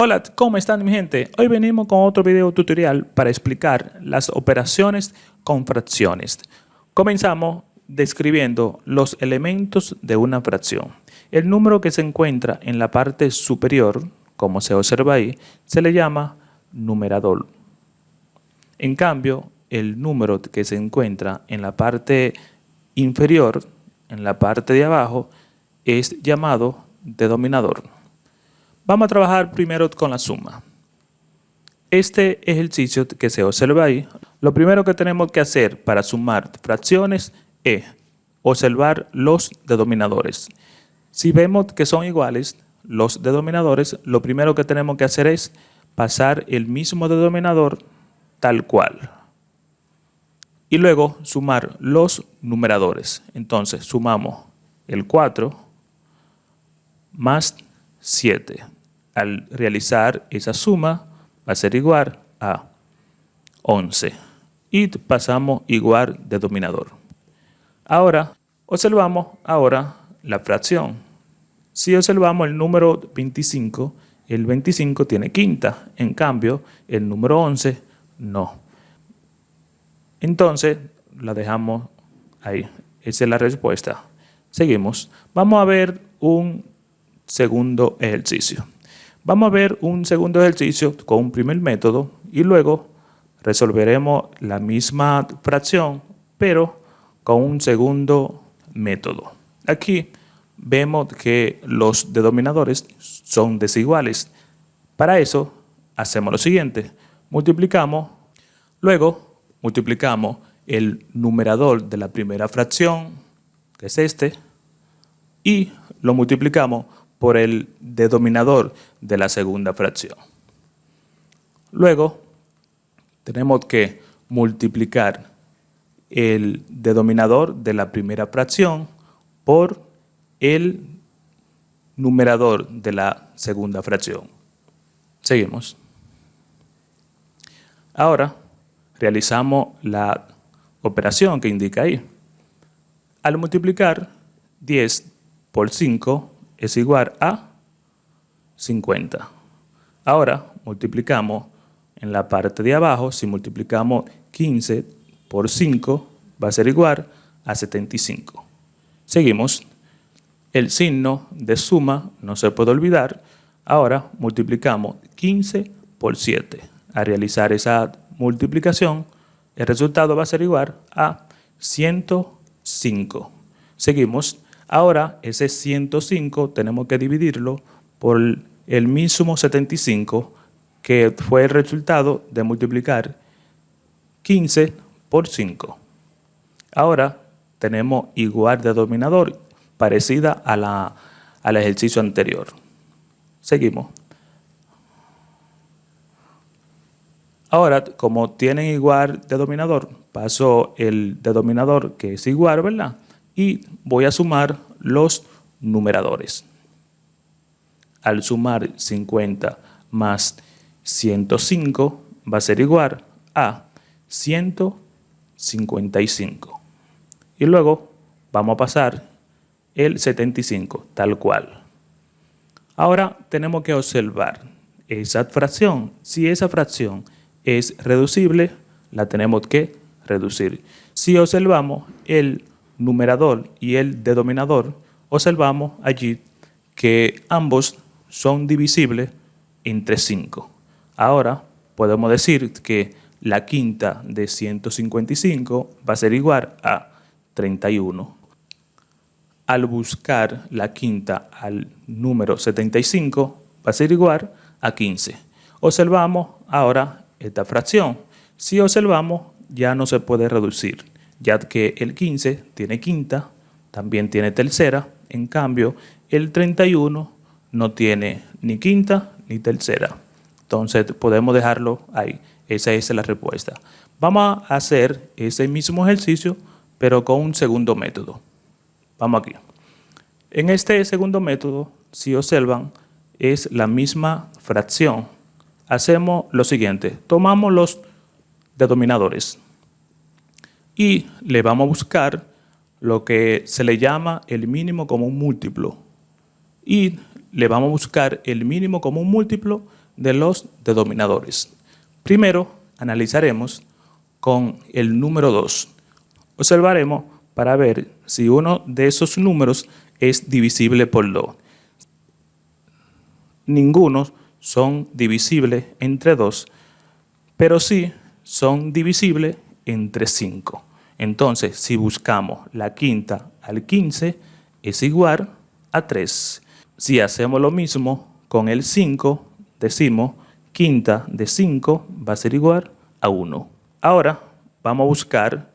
Hola, ¿cómo están mi gente? Hoy venimos con otro video tutorial para explicar las operaciones con fracciones. Comenzamos describiendo los elementos de una fracción. El número que se encuentra en la parte superior, como se observa ahí, se le llama numerador. En cambio, el número que se encuentra en la parte inferior, en la parte de abajo, es llamado denominador. Vamos a trabajar primero con la suma. Este ejercicio que se observa ahí, lo primero que tenemos que hacer para sumar fracciones es observar los denominadores. Si vemos que son iguales los denominadores, lo primero que tenemos que hacer es pasar el mismo denominador tal cual. Y luego sumar los numeradores. Entonces sumamos el 4 más 7. Al realizar esa suma va a ser igual a 11. Y pasamos igual denominador. Ahora observamos la fracción. Si observamos el número 25, el 25 tiene quinta. En cambio, el número 11 no. Entonces, la dejamos ahí. Esa es la respuesta. Seguimos. Vamos a ver un segundo ejercicio. Vamos a ver un segundo ejercicio con un primer método y luego resolveremos la misma fracción, pero con un segundo método. Aquí vemos que los denominadores son desiguales. Para eso hacemos lo siguiente. Luego multiplicamos el numerador de la primera fracción, que es este, y lo multiplicamos por el denominador de la segunda fracción. Luego tenemos que multiplicar el denominador de la primera fracción por el numerador de la segunda fracción. Seguimos. Ahora realizamos la operación que indica ahí. Al multiplicar 10 por 5 es igual a 50. Ahora multiplicamos en la parte de abajo. Si multiplicamos 15 por 5 va a ser igual a 75. Seguimos. El signo de suma no se puede olvidar. Ahora multiplicamos 15 por 7. Al realizar esa multiplicación, el resultado va a ser igual a 105. Seguimos. Ahora ese 105 tenemos que dividirlo por el mismo 75, que fue el resultado de multiplicar 15 por 5. Ahora tenemos igual denominador, parecida al ejercicio anterior. Seguimos. Ahora, como tienen igual denominador, paso el denominador que es igual, ¿verdad? Y voy a sumar los numeradores. Al sumar 50 más 105 va a ser igual a 155. Y luego vamos a pasar el 75, tal cual. Ahora tenemos que observar esa fracción. Si esa fracción es reducible, la tenemos que reducir. Si observamos el numerador y el denominador, observamos allí que ambos son divisibles entre 5. Ahora podemos decir que la quinta de 155 va a ser igual a 31. Al buscar la quinta al número 75 va a ser igual a 15. Observamos ahora esta fracción. Si observamos, ya no se puede reducir, ya que el 15 tiene quinta, también tiene tercera. En cambio, el 31 no tiene ni quinta ni tercera. Entonces podemos dejarlo ahí. Esa es la respuesta. Vamos a hacer ese mismo ejercicio, pero con un segundo método. Vamos aquí. En este segundo método, si observan, es la misma fracción. Hacemos lo siguiente. Tomamos los denominadores y le vamos a buscar lo que se le llama el mínimo común múltiplo. Y le vamos a buscar el mínimo común múltiplo de los denominadores. Primero, analizaremos con el número 2. Observaremos para ver si uno de esos números es divisible por 2. Ninguno son divisibles entre 2, pero sí son divisibles entre 5. Entonces, si buscamos la quinta al 15, es igual a 3. Si hacemos lo mismo con el 5, decimos quinta de 5 va a ser igual a 1. Ahora vamos a buscar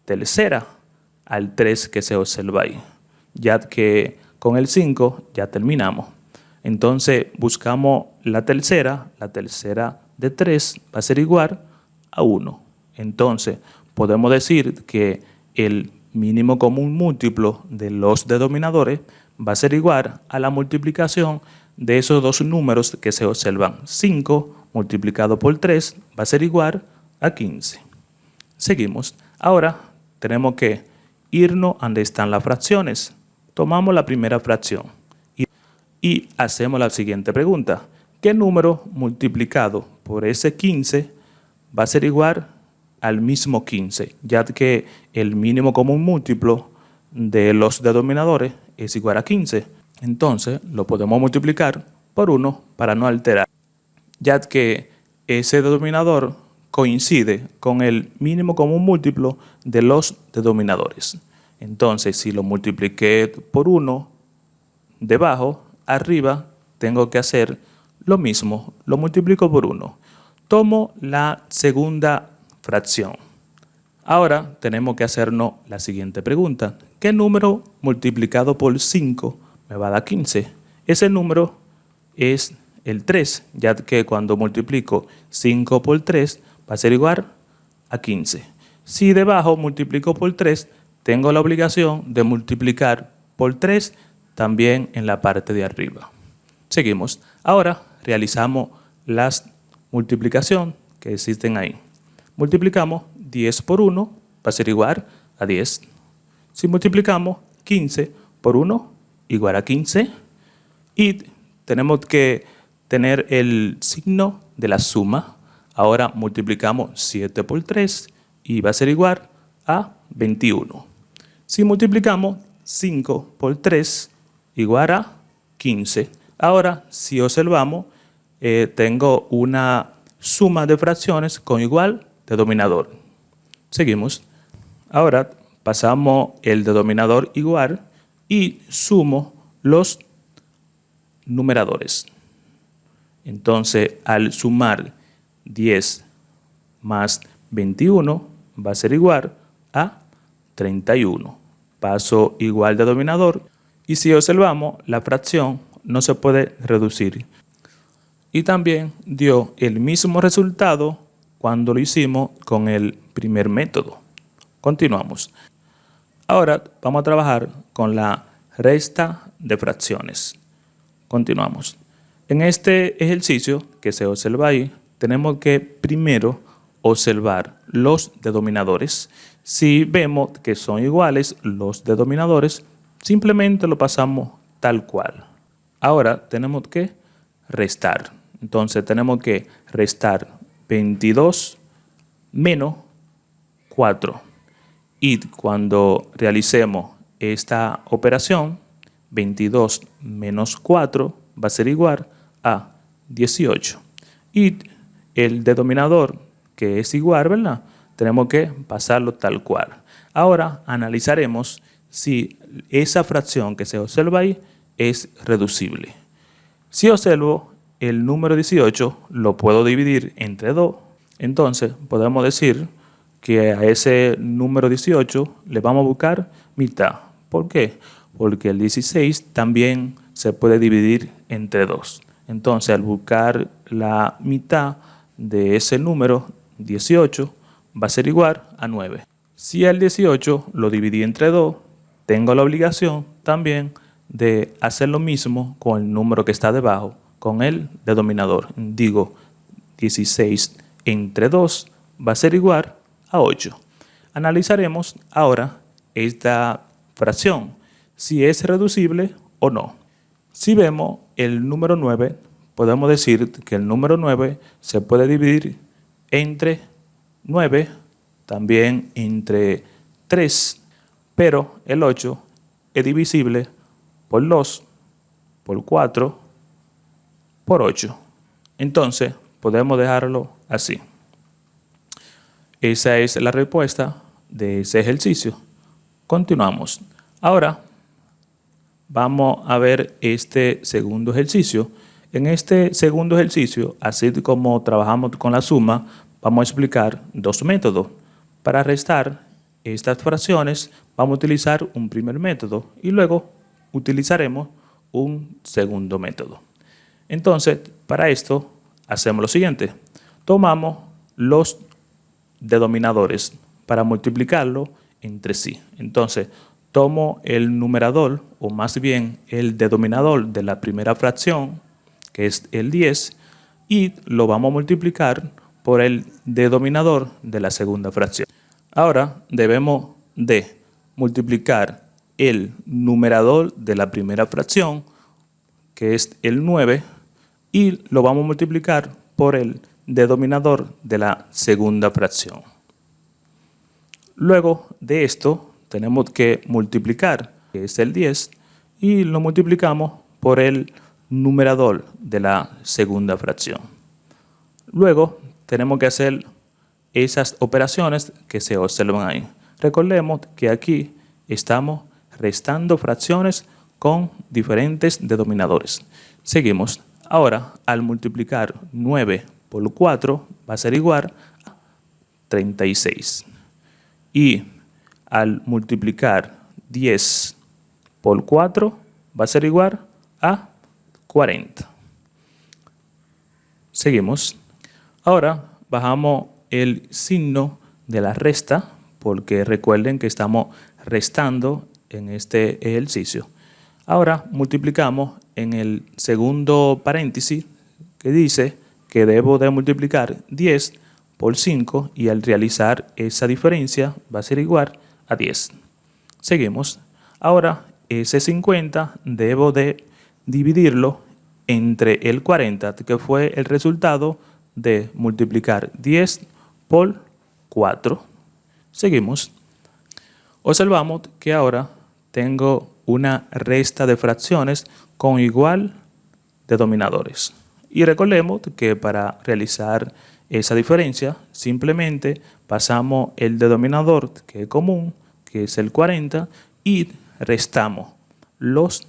tercera al 3 que se observa ahí, ya que con el 5 ya terminamos. Entonces buscamos la tercera de 3 va a ser igual a 1. Entonces podemos decir que el mínimo común múltiplo de los denominadores va a ser igual a la multiplicación de esos dos números que se observan. 5 multiplicado por 3 va a ser igual a 15. Seguimos. Ahora tenemos que irnos a donde están las fracciones. Tomamos la primera fracción y hacemos la siguiente pregunta. ¿Qué número multiplicado por ese 15 va a ser igual al mismo 15? Ya que el mínimo común múltiplo de los denominadores es igual a 15. Entonces lo podemos multiplicar por 1 para no alterar, ya que ese denominador coincide con el mínimo común múltiplo de los denominadores. Entonces, si lo multipliqué por 1 debajo, arriba tengo que hacer lo mismo, lo multiplico por 1. Tomo la segunda fracción. Ahora tenemos que hacernos la siguiente pregunta. ¿Qué número multiplicado por 5 me va a dar 15? Ese número es el 3, ya que cuando multiplico 5 por 3 va a ser igual a 15. Si debajo multiplico por 3, tengo la obligación de multiplicar por 3 también en la parte de arriba. Seguimos. Ahora realizamos las multiplicaciones que existen ahí. Multiplicamos 10 por 1 va a ser igual a 10. Si multiplicamos 15 por 1 igual a 15. Y tenemos que tener el signo de la suma. Ahora multiplicamos 7 por 3 y va a ser igual a 21. Si multiplicamos 5 por 3 igual a 15. Ahora, si observamos, tengo una suma de fracciones con igual denominador. Seguimos. Ahora pasamos el denominador igual y sumo los numeradores. Entonces, al sumar 10 más 21 va a ser igual a 31. Paso igual denominador y si observamos, la fracción no se puede reducir. Y también dio el mismo resultado cuando lo hicimos con el primer método. Continuamos. Ahora vamos a trabajar con la resta de fracciones. Continuamos. En este ejercicio que se observa ahí, tenemos que primero observar los denominadores. Si vemos que son iguales los denominadores, simplemente lo pasamos tal cual. Ahora tenemos que restar. Entonces tenemos que restar 22 menos 4. Y cuando realicemos esta operación, 22 menos 4 va a ser igual a 18. Y el denominador, que es igual, ¿verdad? Tenemos que pasarlo tal cual. Ahora analizaremos si esa fracción que se observa ahí es reducible. Si observo el número 18, lo puedo dividir entre 2. Entonces podemos decir que a ese número 18 le vamos a buscar mitad. ¿Por qué? Porque el 16 también se puede dividir entre 2. Entonces, al buscar la mitad de ese número 18, va a ser igual a 9. Si el 18 lo dividí entre 2, tengo la obligación también de hacer lo mismo con el número que está debajo, con el denominador. Digo, 16 entre 2 va a ser igual a 8. Analizaremos ahora esta fracción, si es reducible o no. Si vemos el número 9, podemos decir que el número 9 se puede dividir entre 9, también entre 3, pero el 8 es divisible por 2, por 4, por 8. Entonces, podemos dejarlo así. Esa es la respuesta de ese ejercicio. Continuamos. Ahora, vamos a ver este segundo ejercicio. En este segundo ejercicio, así como trabajamos con la suma, vamos a explicar dos métodos. Para restar estas fracciones, vamos a utilizar un primer método y luego utilizaremos un segundo método. Entonces, para esto, hacemos lo siguiente. Tomamos los denominadores para multiplicarlo entre sí. Entonces, tomo el numerador, o más bien el denominador de la primera fracción, que es el 10, y lo vamos a multiplicar por el denominador de la segunda fracción. Ahora debemos de multiplicar el numerador de la primera fracción, que es el 9, y lo vamos a multiplicar por el denominador de la segunda fracción. Luego de esto tenemos que multiplicar, que es el 10, y lo multiplicamos por el numerador de la segunda fracción. Luego tenemos que hacer esas operaciones que se observan ahí. Recordemos que aquí estamos restando fracciones con diferentes denominadores. Seguimos. Ahora, al multiplicar 9 por 4 va a ser igual a 36. Y al multiplicar 10 por 4 va a ser igual a 40. Seguimos. Ahora bajamos el signo de la resta, porque recuerden que estamos restando en este ejercicio. Ahora multiplicamos en el segundo paréntesis, que dice que debo de multiplicar 10 por 5, y al realizar esa diferencia va a ser igual a 10. Seguimos. Ahora ese 50 debo de dividirlo entre el 40, que fue el resultado de multiplicar 10 por 4. Seguimos. Observamos que ahora tengo una resta de fracciones con igual denominadores. Y recordemos que para realizar esa diferencia, simplemente pasamos el denominador que es común, que es el 40, y restamos los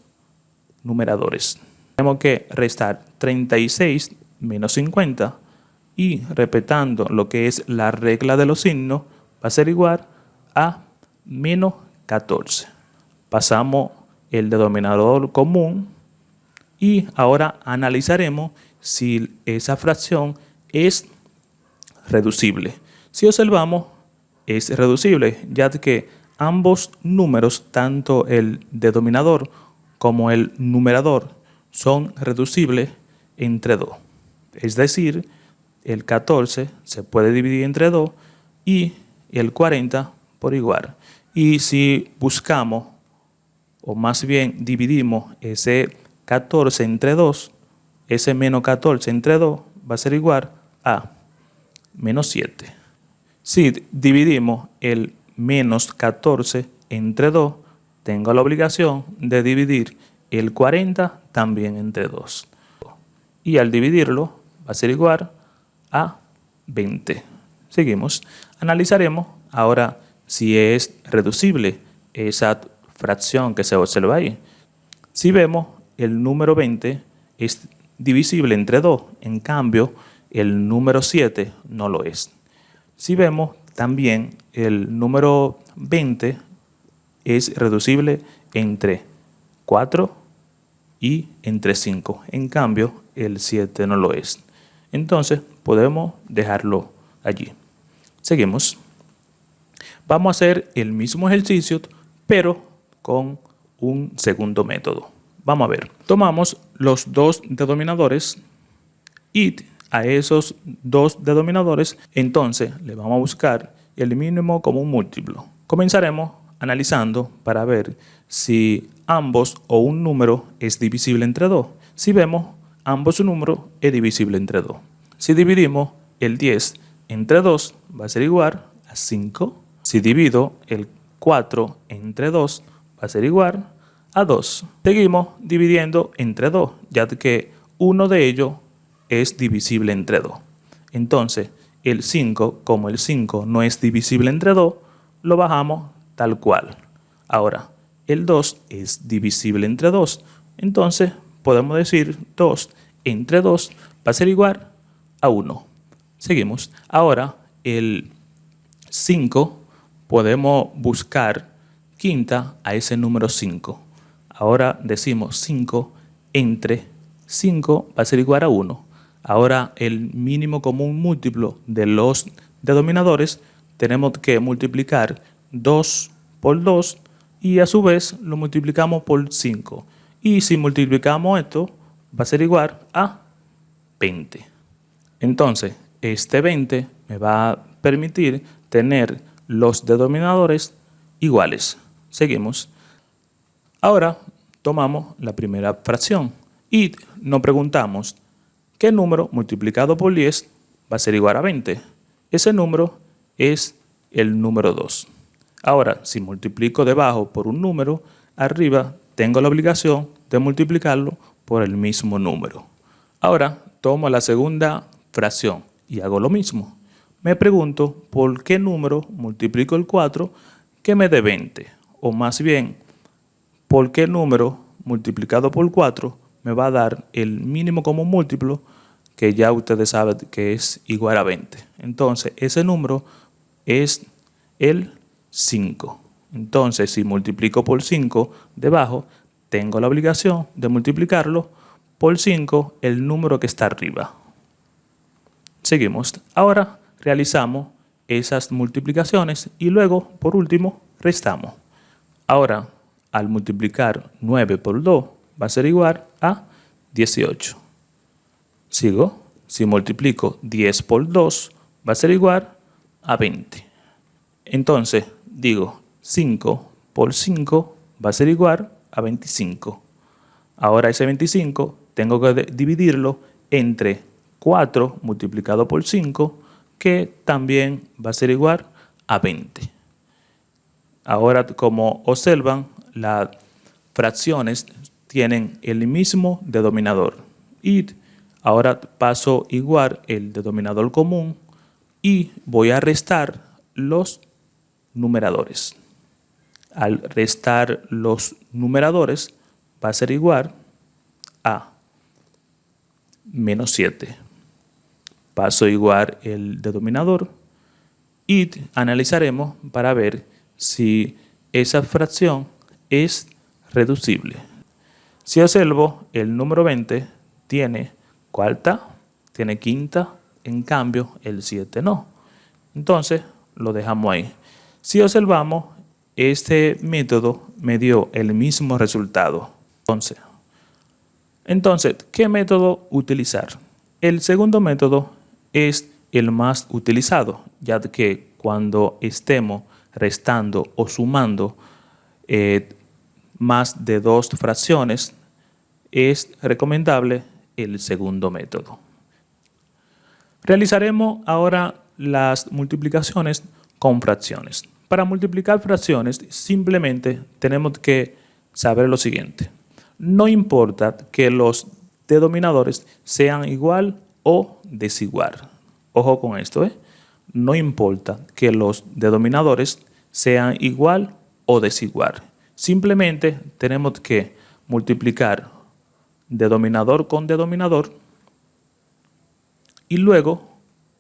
numeradores. Tenemos que restar 36 menos 50, y respetando lo que es la regla de los signos, va a ser igual a menos 14. Pasamos el denominador común y ahora analizaremos si esa fracción es reducible. Si observamos, es reducible, ya que ambos números, tanto el denominador como el numerador, son reducibles entre 2. Es decir, el 14 se puede dividir entre 2 y el 40 por igual. Y si buscamos, o más bien dividimos ese 14 entre 2, ese menos 14 entre 2 va a ser igual a menos 7. Si dividimos el menos 14 entre 2, tengo la obligación de dividir el 40 también entre 2. Y al dividirlo va a ser igual a 20. Seguimos. Analizaremos ahora si es reducible esa fracción que se observa ahí. Si vemos, el número 20 es divisible entre 2, en cambio el número 7 no lo es. Si vemos, también el número 20 es reducible entre 4 y entre 5, en cambio el 7 no lo es. Entonces podemos dejarlo allí. Seguimos. Vamos a hacer el mismo ejercicio, pero con un segundo método. Vamos a ver. Tomamos los dos denominadores y a esos dos denominadores, entonces le vamos a buscar el mínimo común múltiplo. Comenzaremos analizando para ver si ambos o un número es divisible entre 2. Si vemos, ambos números es divisible entre 2. Si dividimos el 10 entre 2, va a ser igual a 5. Si divido el 4 entre 2, va a ser igual a 2. Seguimos dividiendo entre 2, ya que uno de ellos es divisible entre 2. Entonces, el 5, como el 5 no es divisible entre 2, lo bajamos tal cual. Ahora, el 2 es divisible entre 2. Entonces, podemos decir 2 entre 2 va a ser igual a 1. Seguimos. Ahora, el 5 podemos buscar quinta a ese número 5. Ahora decimos 5 entre 5 va a ser igual a 1. Ahora el mínimo común múltiplo de los denominadores tenemos que multiplicar 2 por 2 y a su vez lo multiplicamos por 5. Y si multiplicamos esto va a ser igual a 20. Entonces este 20 me va a permitir tener los denominadores iguales. Seguimos. Ahora tomamos la primera fracción y nos preguntamos ¿qué número multiplicado por 10 va a ser igual a 20? Ese número es el número 2. Ahora, si multiplico debajo por un número, arriba tengo la obligación de multiplicarlo por el mismo número. Ahora tomo la segunda fracción y hago lo mismo. Me pregunto por qué número multiplico el 4 que me dé 20. O más bien, por qué número multiplicado por 4 me va a dar el mínimo común múltiplo que ya ustedes saben que es igual a 20. Entonces, ese número es el 5. Entonces, si multiplico por 5 debajo, tengo la obligación de multiplicarlo por 5 el número que está arriba. Seguimos. Ahora realizamos esas multiplicaciones y luego, por último, restamos. Ahora, al multiplicar 9 por 2 va a ser igual a 18. Sigo. Si multiplico 10 por 2 va a ser igual a 20. Entonces digo 5 por 5 va a ser igual a 25. Ahora ese 25 tengo que dividirlo entre 4 multiplicado por 5 que también va a ser igual a 20. Ahora, como observan, las fracciones tienen el mismo denominador. Y ahora paso igual el denominador común y voy a restar los numeradores. Al restar los numeradores va a ser igual a menos 7. Paso igual el denominador y analizaremos para ver si esa fracción es reducible. Si observo, el número 20 tiene cuarta, tiene quinta, en cambio el 7 no. Entonces lo dejamos ahí. Si observamos, este método me dio el mismo resultado. Entonces, ¿qué método utilizar? El segundo método es el más utilizado, ya que cuando estemos restando o sumando más de 2 fracciones, es recomendable el segundo método. Realizaremos ahora las multiplicaciones con fracciones. Para multiplicar fracciones, simplemente tenemos que saber lo siguiente. No importa que los denominadores sean igual o desigual. Ojo con esto, No importa que los denominadores sean igual o desigual. Simplemente tenemos que multiplicar denominador con denominador y luego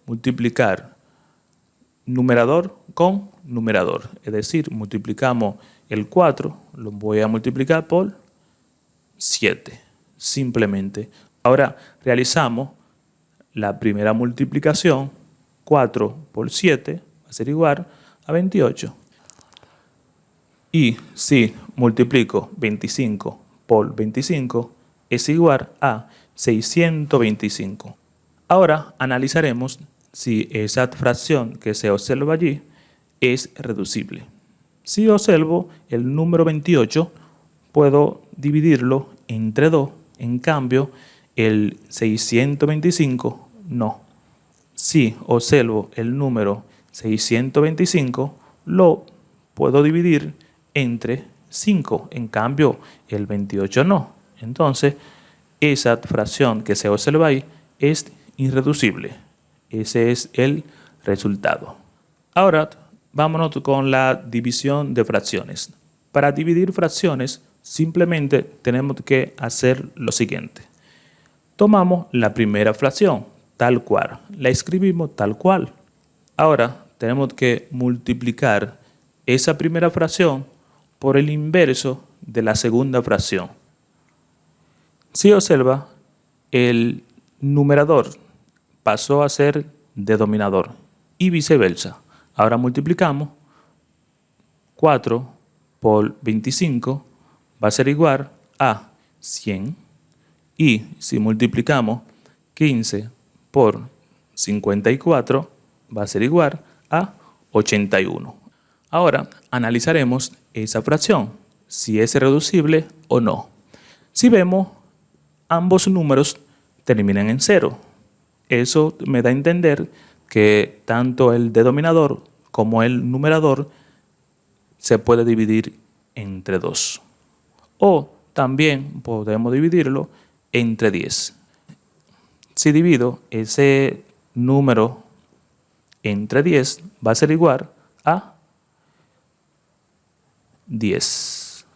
multiplicar numerador con numerador. Es decir, multiplicamos el 4, lo voy a multiplicar por 7, simplemente. Ahora realizamos la primera multiplicación, 4 por 7 va a ser igual a 28. Y si multiplico 25 por 25 es igual a 625. Ahora analizaremos si esa fracción que se observa allí es reducible. Si observo el número 28, puedo dividirlo entre 2. En cambio, el 625, no. Si observo el número 625, lo puedo dividir entre 5. En cambio, el 28 no. Entonces, esa fracción que se observa ahí es irreducible. Ese es el resultado. Ahora, vámonos con la división de fracciones. Para dividir fracciones, simplemente tenemos que hacer lo siguiente. Tomamos la primera fracción, tal cual. La escribimos tal cual. Ahora, tenemos que multiplicar esa primera fracción por el inverso de la segunda fracción. Si observa, el numerador pasó a ser denominador y viceversa. Ahora multiplicamos 4 por 25 va a ser igual a 100. Y si multiplicamos 15 por 54 va a ser igual a 81. Ahora analizaremos esa fracción, si es reducible o no. Si vemos, ambos números terminan en 0. Eso me da a entender que tanto el denominador como el numerador se puede dividir entre 2. O también podemos dividirlo entre 10. Si divido ese número entre 10, va a ser igual a 10.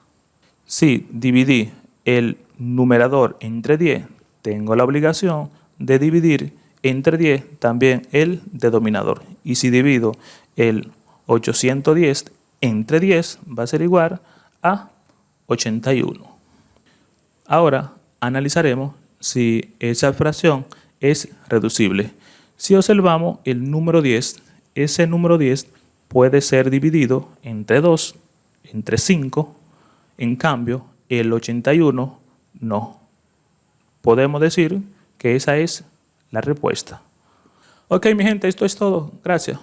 Si dividí el numerador entre 10, tengo la obligación de dividir entre 10 también el denominador. Y si divido el 810 entre 10, va a ser igual a 81. Ahora analizaremos si esa fracción es reducible. Si observamos el número 10, ese número 10 puede ser dividido entre 2, entre 5. En cambio, el 81 no. Podemos decir que esa es la respuesta. Ok, mi gente, esto es todo. Gracias.